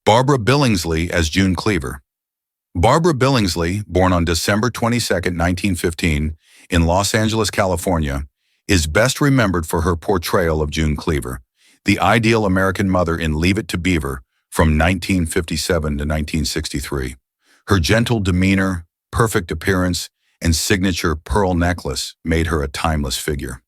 Barbara Billingsley as June Cleaver. Barbara Billingsley, born on December 22, 1915, in Los Angeles, California, is best remembered for her portrayal of June Cleaver, the ideal American mother in Leave It to Beaver from 1957 to 1963. Her gentle demeanor, perfect appearance, and signature pearl necklace made her a timeless figure.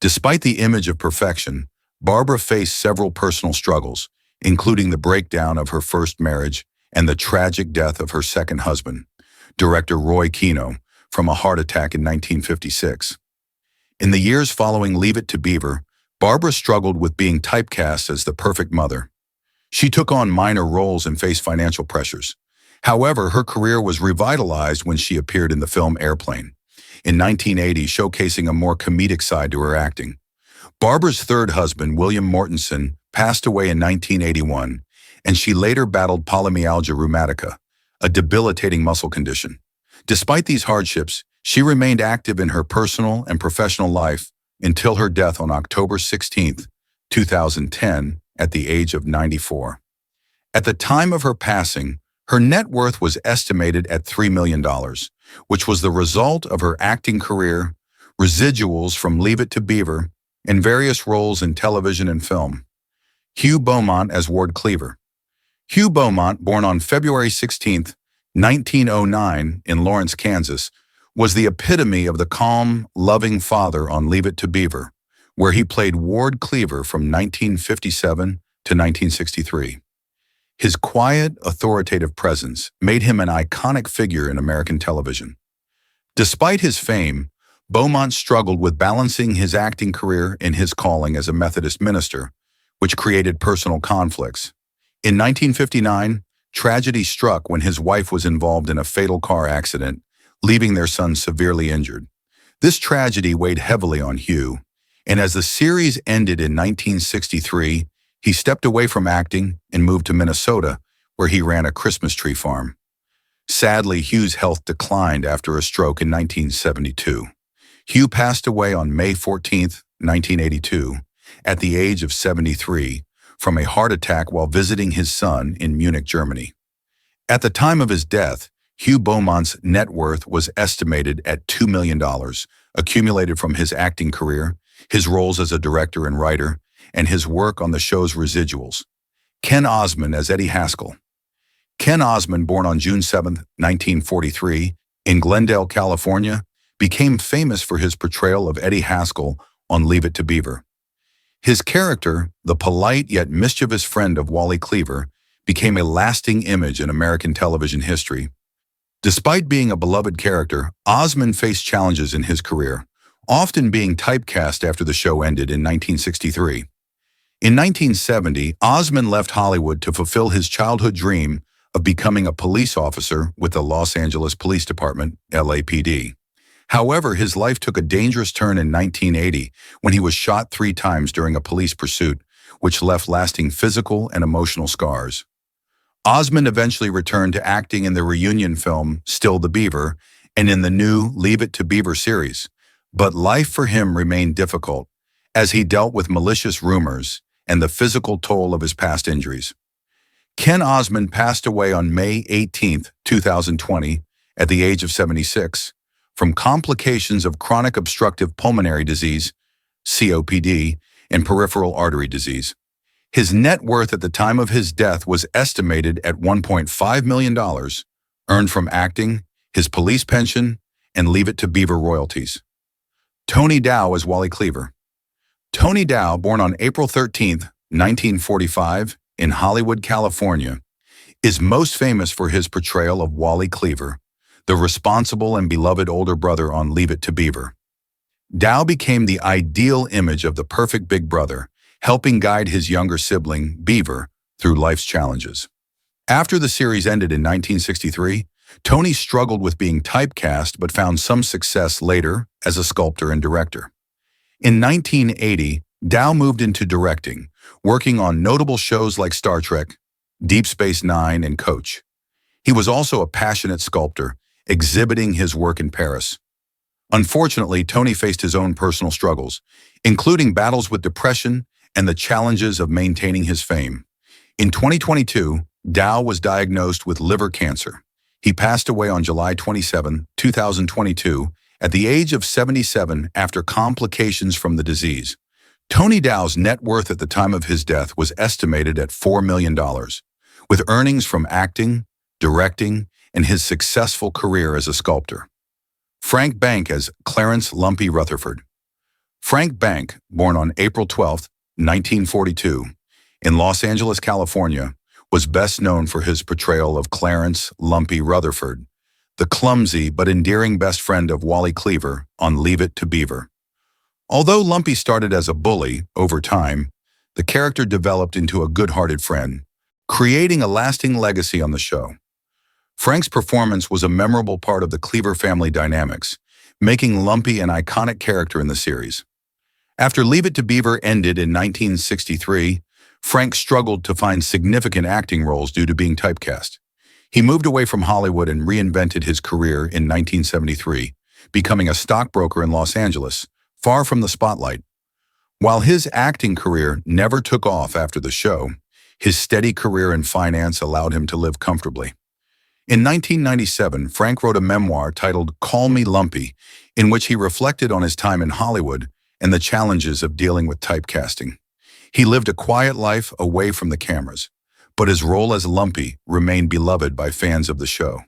Despite the image of perfection, Barbara faced several personal struggles, including the breakdown of her first marriage and the tragic death of her second husband, director Roy Kino, from a heart attack in 1956. In the years following Leave It to Beaver, Barbara struggled with being typecast as the perfect mother. She took on minor roles and faced financial pressures. However, her career was revitalized when she appeared in the film Airplane, in 1980, showcasing a more comedic side to her acting. Barbara's third husband, William Mortensen, passed away in 1981, and she later battled polymyalgia rheumatica, a debilitating muscle condition. Despite these hardships, she remained active in her personal and professional life until her death on October 16, 2010, at the age of 94. At the time of her passing, her net worth was estimated at $3 million, which was the result of her acting career, residuals from Leave It to Beaver, and various roles in television and film. Hugh Bowmont as Ward Cleaver. Hugh Bowmont, born on February 16, 1909, in Lawrence, Kansas, was the epitome of the calm, loving father on Leave It to Beaver, where he played Ward Cleaver from 1957 to 1963. His quiet, authoritative presence made him an iconic figure in American television. Despite his fame, Beaumont struggled with balancing his acting career and his calling as a Methodist minister, which created personal conflicts. In 1959, tragedy struck when his wife was involved in a fatal car accident, leaving their son severely injured. This tragedy weighed heavily on Hugh, and as the series ended in 1963, he stepped away from acting and moved to Minnesota, where he ran a Christmas tree farm. Sadly, Hugh's health declined after a stroke in 1972. Hugh passed away on May 14, 1982, at the age of 73, from a heart attack while visiting his son in Munich, Germany. At the time of his death, Hugh Bowmont's net worth was estimated at $2 million, accumulated from his acting career, his roles as a director and writer, and his work on the show's residuals. Ken Osmond as Eddie Haskell. Ken Osmond, born on June 7, 1943, in Glendale, California, became famous for his portrayal of Eddie Haskell on Leave It to Beaver. His character, the polite yet mischievous friend of Wally Cleaver, became a lasting image in American television history. Despite being a beloved character, Osmond faced challenges in his career, often being typecast after the show ended in 1963. In 1970, Osmond left Hollywood to fulfill his childhood dream of becoming a police officer with the Los Angeles Police Department, LAPD. However, his life took a dangerous turn in 1980 when he was shot 3 times during a police pursuit, which left lasting physical and emotional scars. Osmond eventually returned to acting in the reunion film Still the Beaver and in the new Leave It to Beaver series, but life for him remained difficult as he dealt with malicious rumors and the physical toll of his past injuries. Ken Osmond passed away on May 18, 2020, at the age of 76, from complications of chronic obstructive pulmonary disease, COPD, and peripheral artery disease. His net worth at the time of his death was estimated at $1.5 million, earned from acting, his police pension, and Leave It to Beaver royalties. Tony Dow as Wally Cleaver. Tony Dow, born on April 13, 1945, in Hollywood, California, is most famous for his portrayal of Wally Cleaver, the responsible and beloved older brother on Leave It to Beaver. Dow became the ideal image of the perfect big brother, helping guide his younger sibling, Beaver, through life's challenges. After the series ended in 1963, Tony struggled with being typecast but found some success later as a sculptor and director. In 1980, Dow moved into directing, working on notable shows like Star Trek, Deep Space Nine, and Coach. He was also a passionate sculptor, exhibiting his work in Paris. Unfortunately, Tony faced his own personal struggles, including battles with depression and the challenges of maintaining his fame. In 2022, Dow was diagnosed with liver cancer. He passed away on July 27, 2022, at the age of 77 after complications from the disease. Tony Dow's net worth at the time of his death was estimated at $4 million, with earnings from acting, directing, and his successful career as a sculptor. Frank Bank as Clarence Lumpy Rutherford. Frank Bank, born on April 12, 1942, in Los Angeles, California, was best known for his portrayal of Clarence Lumpy Rutherford, the clumsy but endearing best friend of Wally Cleaver on Leave It to Beaver. Although Lumpy started as a bully, over time, the character developed into a good-hearted friend, creating a lasting legacy on the show. Frank's performance was a memorable part of the Cleaver family dynamics, making Lumpy an iconic character in the series. After Leave It to Beaver ended in 1963, Frank struggled to find significant acting roles due to being typecast. He moved away from Hollywood and reinvented his career in 1973, becoming a stockbroker in Los Angeles, far from the spotlight. While his acting career never took off after the show, his steady career in finance allowed him to live comfortably. In 1997, Frank wrote a memoir titled Call Me Lumpy, in which he reflected on his time in Hollywood and the challenges of dealing with typecasting. He lived a quiet life away from the cameras, but his role as Lumpy remained beloved by fans of the show.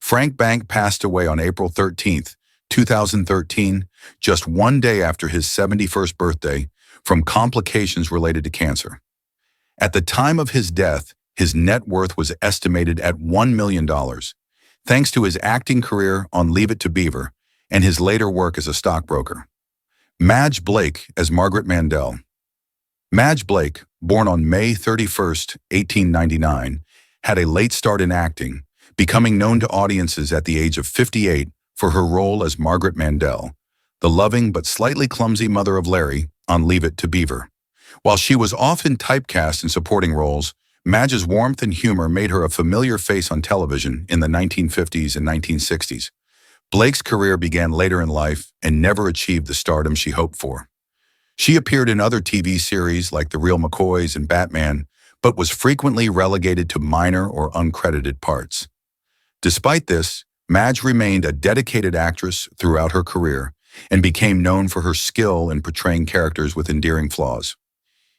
Frank Bank passed away on April 13, 2013, just one day after his 71st birthday, from complications related to cancer. At the time of his death, his net worth was estimated at $1 million, thanks to his acting career on Leave It to Beaver and his later work as a stockbroker. Madge Blake as Margaret Mandel. Madge Blake, born on May 31, 1899, had a late start in acting, becoming known to audiences at the age of 58 for her role as Margaret Mandel, the loving but slightly clumsy mother of Larry on Leave It to Beaver. While she was often typecast in supporting roles, Madge's warmth and humor made her a familiar face on television in the 1950s and 1960s. Blake's career began later in life and never achieved the stardom she hoped for. She appeared in other TV series like The Real McCoys and Batman, but was frequently relegated to minor or uncredited parts. Despite this, Madge remained a dedicated actress throughout her career and became known for her skill in portraying characters with endearing flaws.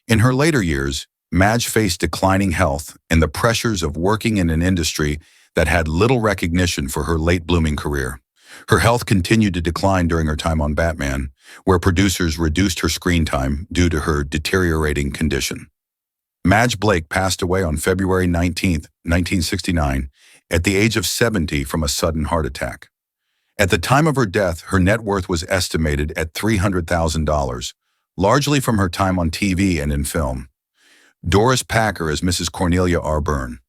In her later years, Madge faced declining health and the pressures of working in an industry that had little recognition for her late-blooming career. Her health continued to decline during her time on Batman, where producers reduced her screen time due to her deteriorating condition. Madge Blake passed away on February 19, 1969, at the age of 70 from a sudden heart attack. At the time of her death, her net worth was estimated at $300,000, largely from her time on TV and in film. Doris Packer as Mrs. Cornelia Rburn.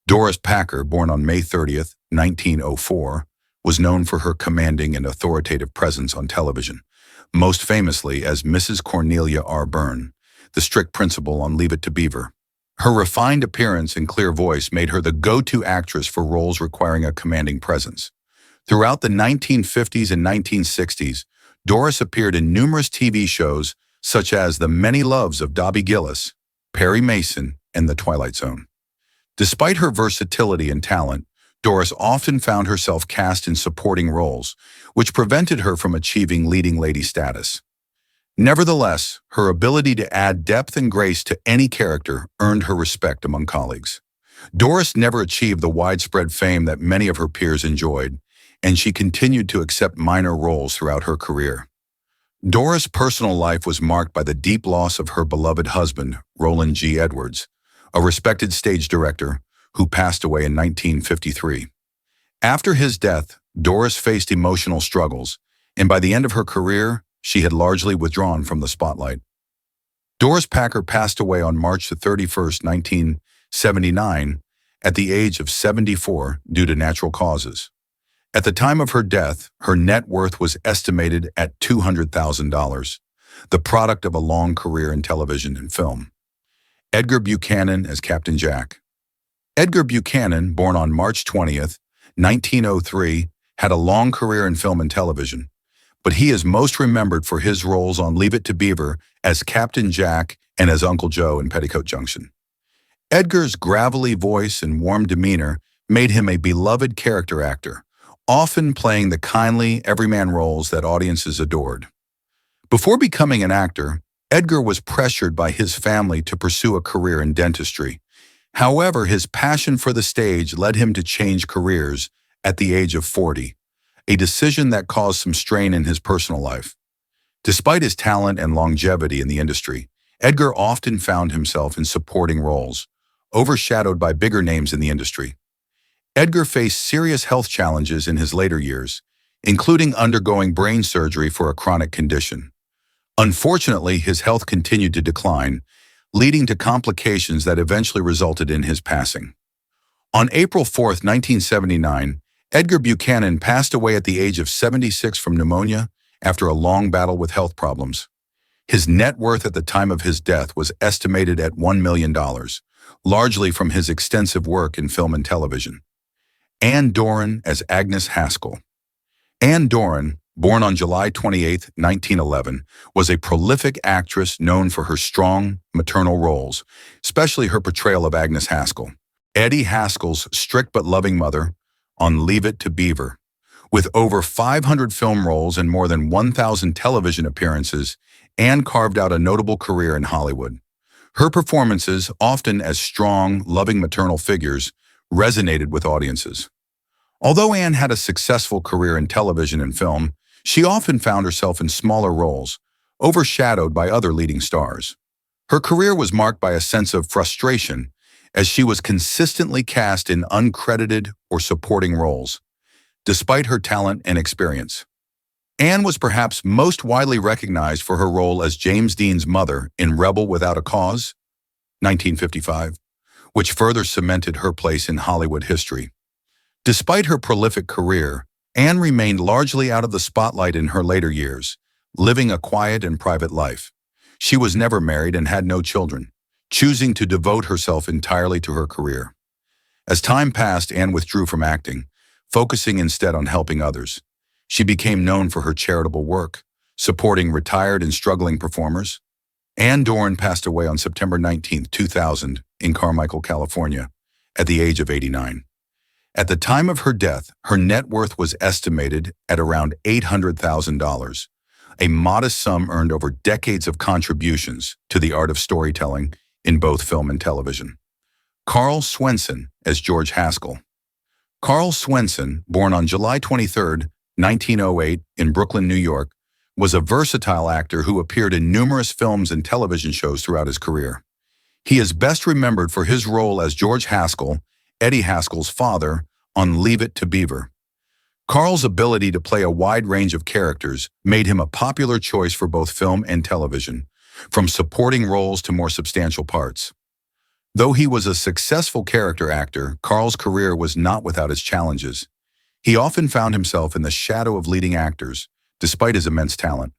Doris Packer, born on May 30, 1904, was known for her commanding and authoritative presence on television, most famously as Mrs. Cornelia Rburn, the strict principal on Leave It to Beaver. Her refined appearance and clear voice made her the go-to actress for roles requiring a commanding presence. Throughout the 1950s and 1960s, Doris appeared in numerous TV shows such as The Many Loves of Dobby Gillis, Perry Mason, and The Twilight Zone. Despite her versatility and talent, Doris often found herself cast in supporting roles, which prevented her from achieving leading lady status. Nevertheless, her ability to add depth and grace to any character earned her respect among colleagues. Doris never achieved the widespread fame that many of her peers enjoyed, and she continued to accept minor roles throughout her career. Doris' personal life was marked by the deep loss of her beloved husband, Roland G. Edwards, a respected stage director who passed away in 1953. After his death, Doris faced emotional struggles, and by the end of her career, she had largely withdrawn from the spotlight. Doris Packer passed away on March 31, 1979, at the age of 74 due to natural causes. At the time of her death, her net worth was estimated at $200,000, the product of a long career in television and film. Edgar Buchanan as Captain Jack. Edgar Buchanan, born on March 20, 1903, had a long career in film and television, but he is most remembered for his roles on Leave It to Beaver as Captain Jack and as Uncle Joe in Petticoat Junction. Edgar's gravelly voice and warm demeanor made him a beloved character actor, often playing the kindly, everyman roles that audiences adored. Before becoming an actor, Edgar was pressured by his family to pursue a career in dentistry. However, his passion for the stage led him to change careers at the age of 40, a decision that caused some strain in his personal life. Despite his talent and longevity in the industry, Edgar often found himself in supporting roles, overshadowed by bigger names in the industry. Edgar faced serious health challenges in his later years, including undergoing brain surgery for a chronic condition. Unfortunately, his health continued to decline, leading to complications that eventually resulted in his passing. On April 4, 1979, Edgar Buchanan passed away at the age of 76 from pneumonia after a long battle with health problems. His net worth at the time of his death was estimated at $1 million, largely from his extensive work in film and television. Anne Doran as Agnes Haskell. Anne Doran, born on July 28, 1911, was a prolific actress known for her strong maternal roles, especially her portrayal of Agnes Haskell, Eddie Haskell's strict but loving mother, on Leave It to Beaver. With over 500 film roles and more than 1,000 television appearances, Anne carved out a notable career in Hollywood. Her performances, often as strong, loving maternal figures, resonated with audiences. Although Anne had a successful career in television and film, she often found herself in smaller roles, overshadowed by other leading stars. Her career was marked by a sense of frustration, as she was consistently cast in uncredited or supporting roles, despite her talent and experience. Anne was perhaps most widely recognized for her role as James Dean's mother in Rebel Without a Cause, 1955, which further cemented her place in Hollywood history. Despite her prolific career, Anne remained largely out of the spotlight in her later years, living a quiet and private life. She was never married and had no children, choosing to devote herself entirely to her career. As time passed, Anne withdrew from acting, focusing instead on helping others. She became known for her charitable work, supporting retired and struggling performers. Anne Doran passed away on September 19, 2000, in Carmichael, California, at the age of 89. At the time of her death, her net worth was estimated at around $800,000, a modest sum earned over decades of contributions to the art of storytelling in both film and television. Karl Swenson as George Haskell. Karl Swenson, born on July 23, 1908, in Brooklyn, New York, was a versatile actor who appeared in numerous films and television shows throughout his career. He is best remembered for his role as George Haskell, Eddie Haskell's father, on Leave It to Beaver. Karl's ability to play a wide range of characters made him a popular choice for both film and television, from supporting roles to more substantial parts. Though he was a successful character actor, Karl's career was not without its challenges. He often found himself in the shadow of leading actors, despite his immense talent.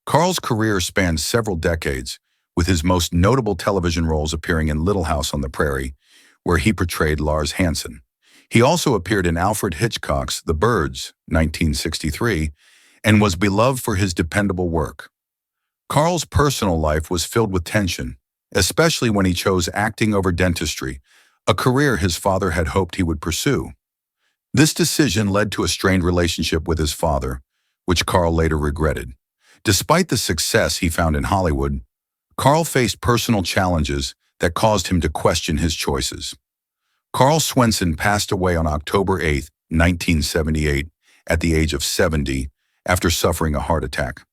Karl's career spanned several decades, with his most notable television roles appearing in Little House on the Prairie, where he portrayed Lars Hansen. He also appeared in Alfred Hitchcock's The Birds, 1963, and was beloved for his dependable work. Karl's personal life was filled with tension, especially when he chose acting over dentistry, a career his father had hoped he would pursue. This decision led to a strained relationship with his father, which Karl later regretted. Despite the success he found in Hollywood, Karl faced personal challenges that caused him to question his choices. Karl Swenson passed away on October 8, 1978, at the age of 70, after suffering a heart attack.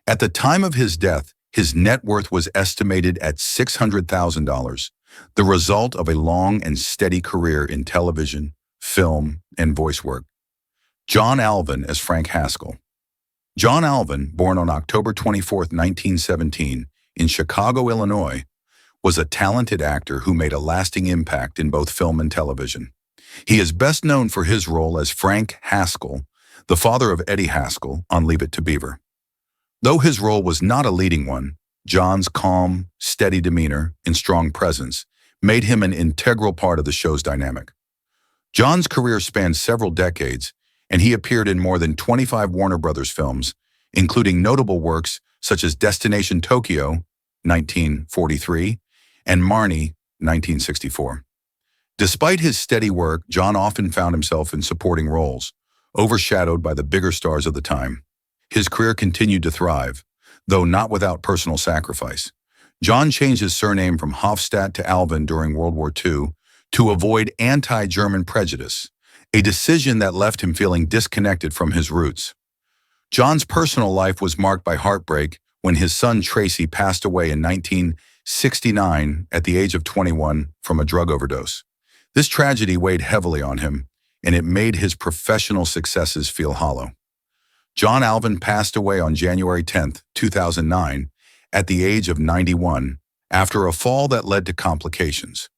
At the time of his death, his net worth was estimated at $600,000, the result of a long and steady career in television, film, and voice work. John Alvin as Frank Haskell. John Alvin, born on October 24, 1917, in Chicago, Illinois, was a talented actor who made a lasting impact in both film and television. He is best known for his role as Frank Haskell, the father of Eddie Haskell, on Leave It to Beaver. Though his role was not a leading one, John's calm, steady demeanor and strong presence made him an integral part of the show's dynamic. John's career spanned several decades, and he appeared in more than 25 Warner Brothers films, including notable works such as Destination Tokyo, 1943, and Marnie, 1964. Despite his steady work, John often found himself in supporting roles, overshadowed by the bigger stars of the time. His career continued to thrive, though not without personal sacrifice. John changed his surname from Hofstadt to Alvin during World War II to avoid anti-German prejudice, a decision that left him feeling disconnected from his roots. John's personal life was marked by heartbreak when his son Tracy passed away in 1969 at the age of 21 from a drug overdose. This tragedy weighed heavily on him, and it made his professional successes feel hollow. John Alvin passed away on January 10, 2009, at the age of 91, after a fall that led to complications.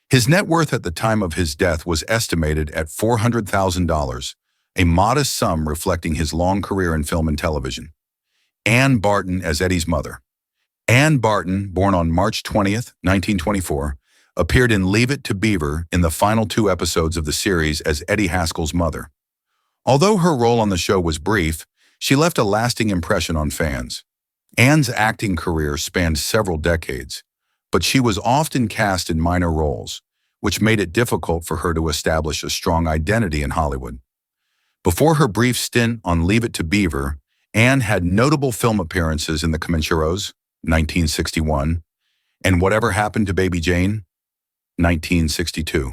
His net worth at the time of his death was estimated at $400,000, a modest sum reflecting his long career in film and television. Anne Barton as Eddie's mother. Anne Barton, born on March 20, 1924, appeared in Leave It to Beaver in the final 2 episodes of the series as Eddie Haskell's mother. Although her role on the show was brief, she left a lasting impression on fans. Anne's acting career spanned several decades, but she was often cast in minor roles, which made it difficult for her to establish a strong identity in Hollywood. Before her brief stint on Leave It to Beaver, Anne had notable film appearances in The Comancheros, 1961, and Whatever Happened to Baby Jane, 1962.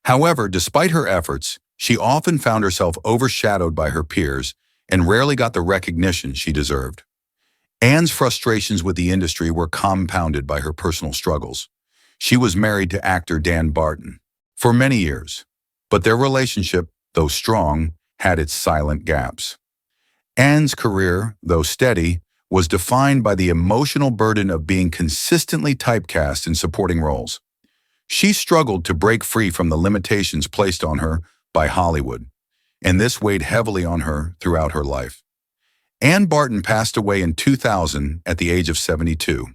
However, despite her efforts, she often found herself overshadowed by her peers and rarely got the recognition she deserved. Anne's frustrations with the industry were compounded by her personal struggles. She was married to actor Dan Barton for many years, but their relationship, though strong, had its silent gaps. Anne's career, though steady, was defined by the emotional burden of being consistently typecast in supporting roles. She struggled to break free from the limitations placed on her by Hollywood, and this weighed heavily on her throughout her life. Anne Barton passed away in 2000 at the age of 72.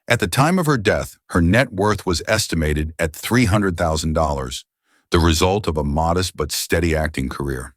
At the time of her death, her net worth was estimated at $300,000, the result of a modest but steady acting career.